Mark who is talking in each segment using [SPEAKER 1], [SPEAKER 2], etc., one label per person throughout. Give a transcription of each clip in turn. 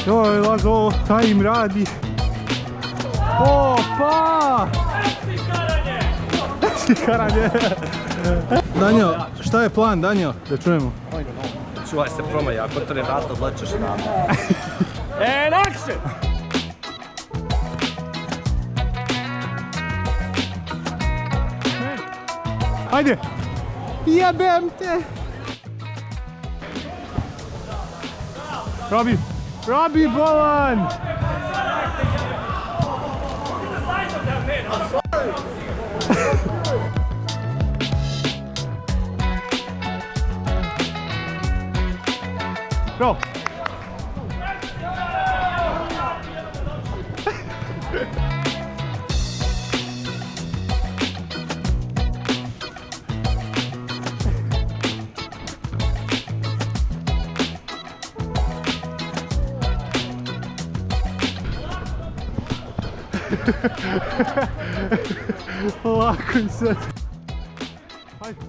[SPEAKER 1] Joj, Lazo, šta im radi? Opa! Epski karanje! Danjo, šta je plan, Danjo? Da čujemo.
[SPEAKER 2] Čuvaj se promaj, ako to ne vrata odlećeš na.
[SPEAKER 3] And action!
[SPEAKER 1] Ajde! Jebem te! Robi bolan! Go! Lako se. Hajde.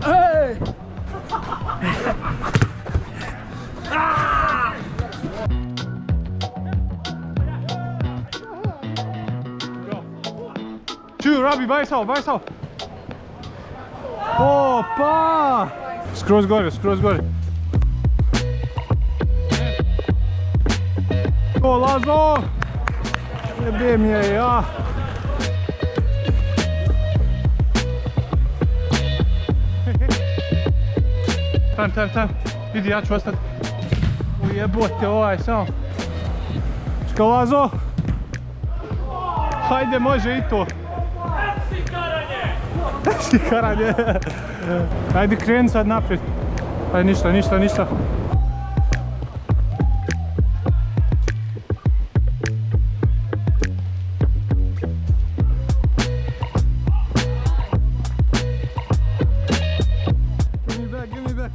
[SPEAKER 1] Ej! Čuj, Rabi, baj sao. Opa! Skroz gore. O, Lazo! Jebem je, ja! Tam. Vidi, ja ću ostati. Ujebote ovaj, samo. Čekaj, Lazo! Hajde, može i to. Epski karanje! Hajde, kreni sad naprijed. Hajde, ništa. Give me back.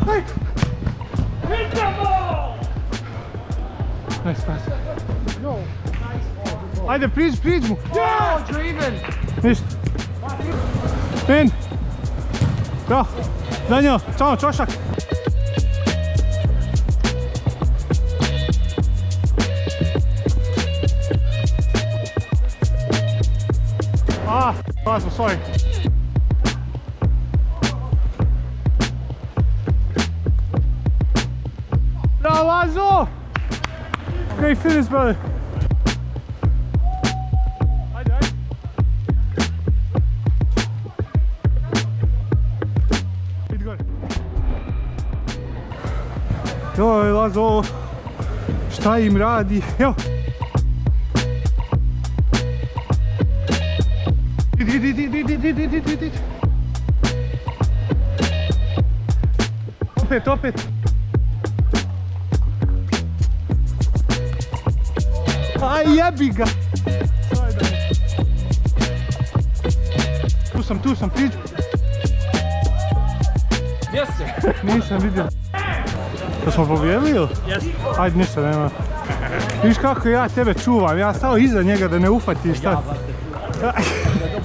[SPEAKER 1] Hey!
[SPEAKER 3] Hit the ball!
[SPEAKER 1] Nice pass. Ajde, priđi mu!
[SPEAKER 3] Wow, driven!
[SPEAKER 1] Ništa. In! Go! Danjo, samo čošak! Lazo, sorry. Bravo, Lazo! Great finish, brother. Ajde. Idi gore. Joj, Lazo, šta im radi? Evo. Idi. Opet. Aj, jebi ga! Tu sam, priđu.
[SPEAKER 3] Gdje si?
[SPEAKER 1] Nisam vidio. Da smo pobjedili ili?
[SPEAKER 3] Jes.
[SPEAKER 1] Ajde, ništa nema. Viš kako ja tebe čuvam, ja stao iza njega da ne ufatiš sad.
[SPEAKER 3] Ja, brate.